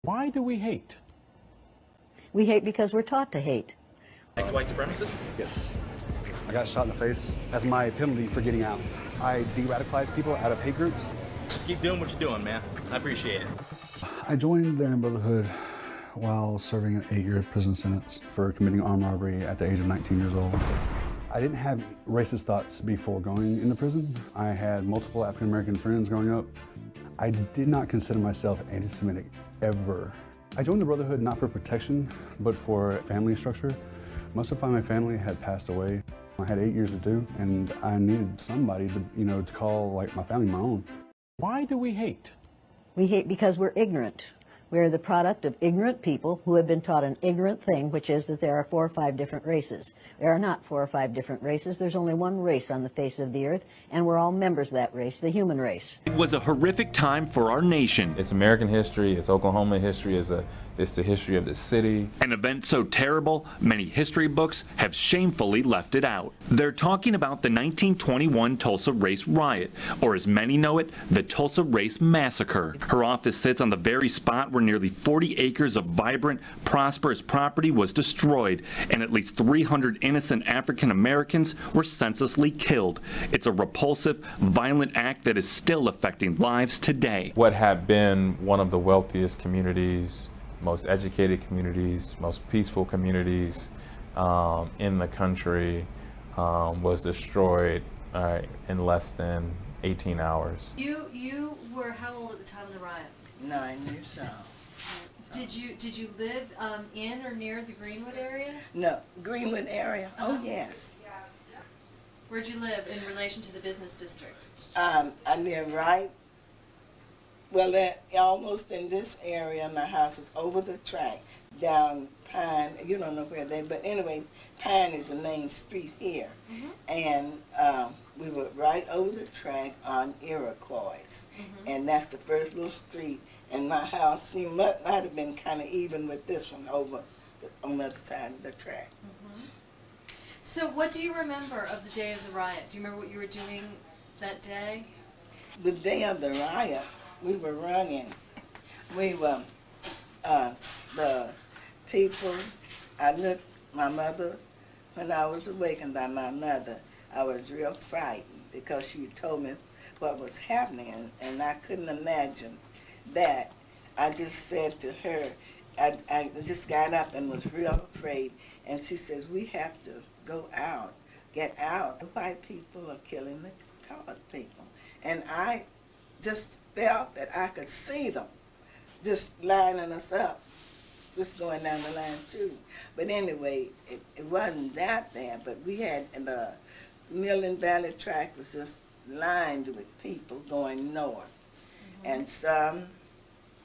Why do we hate? We hate because we're taught to hate. Ex-white supremacist? Yes. I got shot in the face as my penalty for getting out. I de-radicalize people out of hate groups. Just keep doing what you're doing, man. I appreciate it. I joined the Aryan Brotherhood while serving an 8-year prison sentence for committing armed robbery at the age of 19 years old. I didn't have racist thoughts before going into prison. I had multiple African-American friends growing up. I did not consider myself anti-Semitic ever. I joined the Brotherhood not for protection, but for family structure. Most of my family had passed away. I had 8 years to do, and I needed somebody to, to call like my family my own. Why do we hate? We hate because we're ignorant. We're the product of ignorant people who have been taught an ignorant thing, which is that there are 4 or 5 different races. There are not 4 or 5 different races. There's only one race on the face of the earth, and we're all members of that race, the human race. It was a horrific time for our nation. It's American history, it's Oklahoma history, it's the history of the city. An event so terrible, many history books have shamefully left it out. They're talking about the 1921 Tulsa Race Riot, or as many know it, the Tulsa Race Massacre. Her office sits on the very spot where nearly 40 acres of vibrant, prosperous property was destroyed, and at least 300 innocent African Americans were senselessly killed. It's a repulsive, violent act that is still affecting lives today. What had been one of the wealthiest communities, most educated communities, most peaceful communities in the country was destroyed in less than 18 hours. You were how old at the time of the riot? 9 years old. Did you live in or near the Greenwood area? No, Greenwood area. Oh yes. Where'd you live in relation to the business district? I live right. Well, almost in this area. My house is over the track down Pine. You don't know where they, but anyway, Pine is the main street here, and we were right over the track on Iroquois, and that's the first little street. And my house might have been kind of even with this one over on the other side of the track. So what do you remember of the day of the riot? Do you remember what you were doing that day? The day of the riot, we were running. We were, the people, I looked, my mother, when I was awakened by my mother, I was real frightened because she told me what was happening, and I couldn't imagine that. I just said to her, I just got up and was real afraid, and she says, we have to go out, get out. The white people are killing the colored people. And I just felt that I could see them just lining us up, just going down the line shooting. But anyway, it wasn't that bad, but we had, the Millen Valley track was just lined with people going north. And some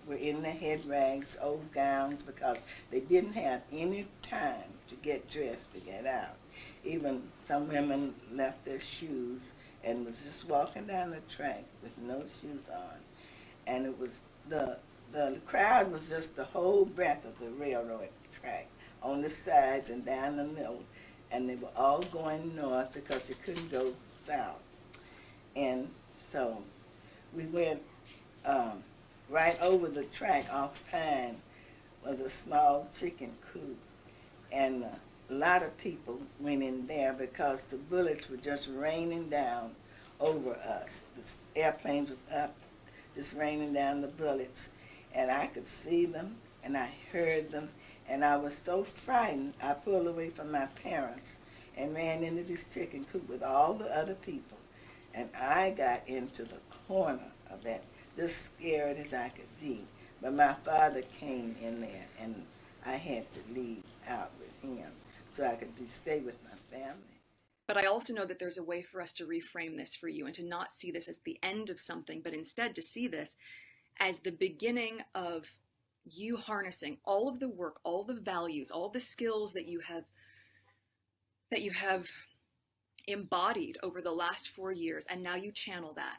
were in their head rags, old gowns, because they didn't have any time to get dressed to get out. Even some women left their shoes and was just walking down the track with no shoes on. And it was, the crowd was just the whole breadth of the railroad track, on the sides and down the middle. And they were all going north because they couldn't go south. And so we went right over the track off Pine was a small chicken coop, and a lot of people went in there because the bullets were just raining down over us. The airplanes was up, just raining down the bullets, and I could see them and I heard them, and I was so frightened I pulled away from my parents and ran into this chicken coop with all the other people, and I got into the corner of that, just scared as I could be. But my father came in there, and I had to leave out with him so I could stay with my family. But I also know that there's a way for us to reframe this for you and to not see this as the end of something, but instead to see this as the beginning of you harnessing all of the work, all the values, all the skills that you have embodied over the last 4 years, and now you channel that.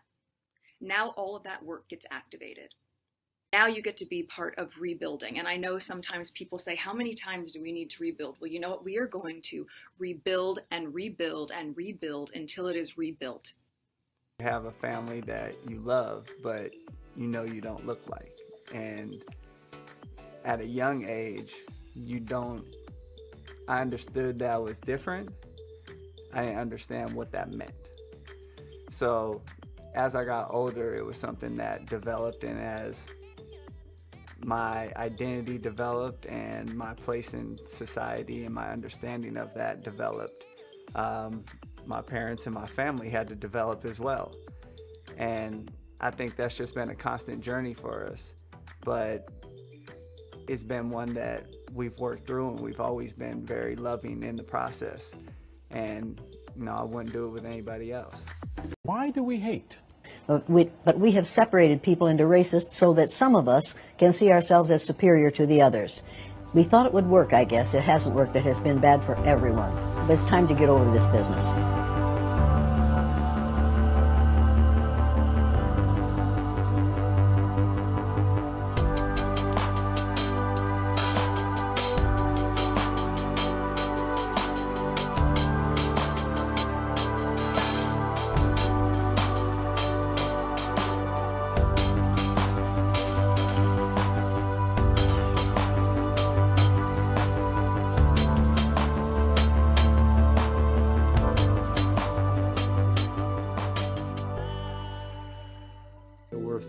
Now all of that work gets activated. Now you get to be part of rebuilding. And I know sometimes people say, how many times do we need to rebuild? Well, you know what? We are going to rebuild and rebuild and rebuild until it is rebuilt. You have a family that you love, but you know you don't look like. And at a young age, I understood that was different. I didn't understand what that meant. So as I got older, it was something that developed, and as my identity developed and my place in society and my understanding of that developed, my parents and my family had to develop as well. And I think that's just been a constant journey for us, but it's been one that we've worked through, and we've always been very loving in the process. And I wouldn't do it with anybody else. Why do we hate? But we have separated people into races so that some of us can see ourselves as superior to the others. We thought it would work, I guess. It hasn't worked. It has been bad for everyone. But it's time to get over this business.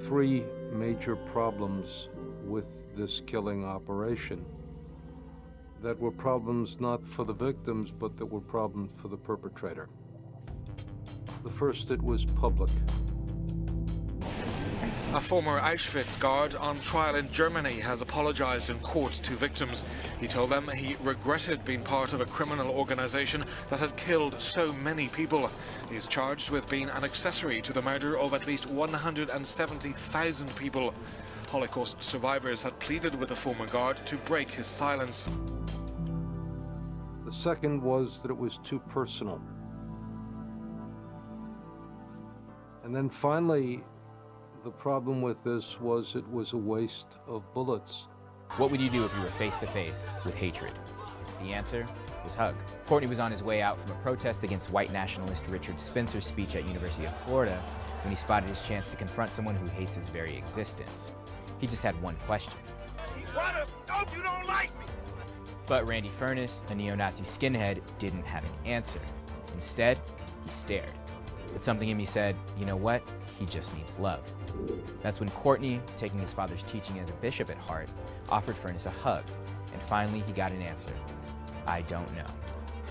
Three major problems with this killing operation that were problems not for the victims, but that were problems for the perpetrator. The first, it was public. A former Auschwitz guard on trial in Germany has apologized in court to victims. He told them he regretted being part of a criminal organization that had killed so many people. He is charged with being an accessory to the murder of at least 170,000 people. Holocaust survivors had pleaded with the former guard to break his silence. The second was that it was too personal. And then finally, the problem with this was it was a waste of bullets. What would you do if you were face to face with hatred? The answer was hug. Courtney was on his way out from a protest against white nationalist Richard Spencer's speech at University of Florida when he spotted his chance to confront someone who hates his very existence. He just had one question. Why the fuck you don't like me? But Randy Furness, a neo-Nazi skinhead, didn't have an answer. Instead, he stared. But something in me said, you know what? He just needs love. That's when Courtney, taking his father's teaching as a bishop at heart, offered Furness a hug, and finally he got an answer. I don't know.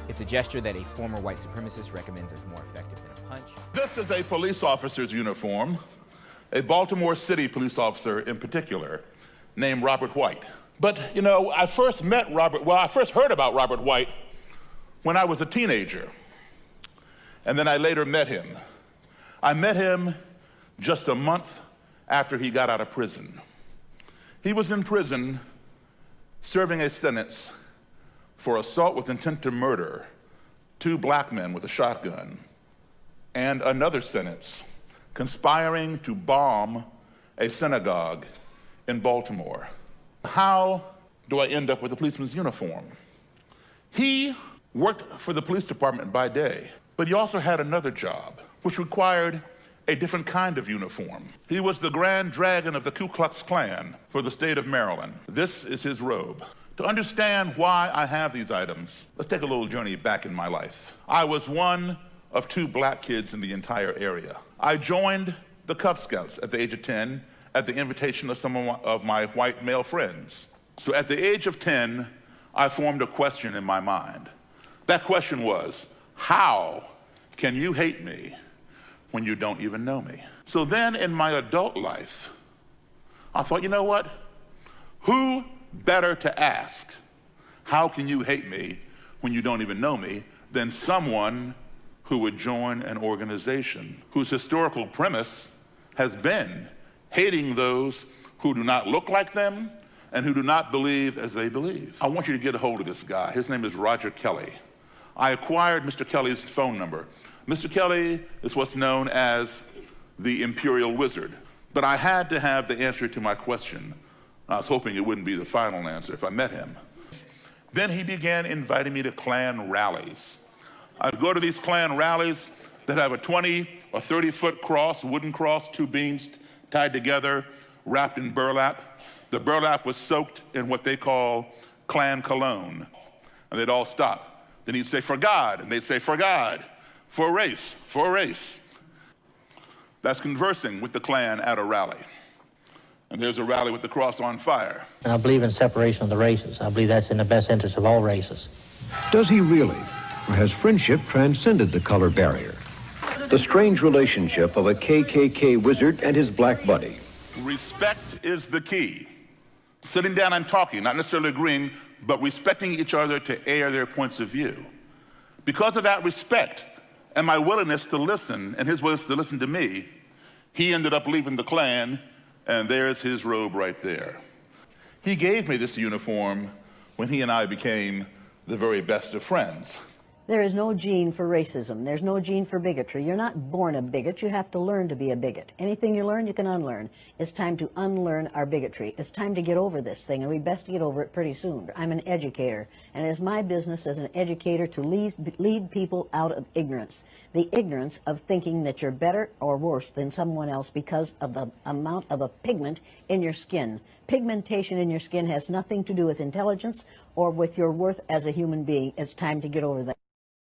It's a gesture that a former white supremacist recommends as more effective than a punch. This is a police officer's uniform, a Baltimore City police officer in particular, named Robert White. But, I first heard about Robert White when I was a teenager, and then I later met him. I met him just a month after he got out of prison. He was in prison serving a sentence for assault with intent to murder 2 black men with a shotgun, and another sentence conspiring to bomb a synagogue in Baltimore. How do I end up with a policeman's uniform? He worked for the police department by day, but he also had another job, which required a different kind of uniform. He was the Grand Dragon of the Ku Klux Klan for the state of Maryland. This is his robe. To understand why I have these items, let's take a little journey back in my life. I was one of 2 black kids in the entire area. I joined the Cub Scouts at the age of 10 at the invitation of some of my white male friends. So at the age of 10, I formed a question in my mind. That question was, how can you hate me when you don't even know me? So then in my adult life, I thought, you know what? Who better to ask, how can you hate me when you don't even know me, than someone who would join an organization whose historical premise has been hating those who do not look like them and who do not believe as they believe. I want you to get a hold of this guy. His name is Roger Kelly. I acquired Mr. Kelly's phone number. Mr. Kelly is what's known as the Imperial Wizard, but I had to have the answer to my question. I was hoping it wouldn't be the final answer if I met him. Then he began inviting me to Klan rallies. I'd go to these Klan rallies that have a 20 or 30-foot cross, wooden cross, 2 beams tied together, wrapped in burlap. The burlap was soaked in what they call Klan cologne. And they'd all stop. Then he'd say, for God, and they'd say, for God, for race, for race. That's conversing with the Klan at a rally. And there's a rally with the cross on fire. I believe in separation of the races. I believe that's in the best interest of all races. Does he really? Or has friendship transcended the color barrier? The strange relationship of a KKK wizard and his black buddy. Respect is the key. Sitting down and talking, not necessarily agreeing, but respecting each other to air their points of view. Because of that respect and my willingness to listen and his willingness to listen to me, he ended up leaving the Klan, and there's his robe right there. He gave me this uniform when he and I became the very best of friends. There is no gene for racism. There's no gene for bigotry. You're not born a bigot. You have to learn to be a bigot. Anything you learn, you can unlearn. It's time to unlearn our bigotry. It's time to get over this thing, and we best get over it pretty soon. I'm an educator, and it's my business as an educator to lead people out of ignorance. The ignorance of thinking that you're better or worse than someone else because of the amount of a pigment in your skin. Pigmentation in your skin has nothing to do with intelligence or with your worth as a human being. It's time to get over that.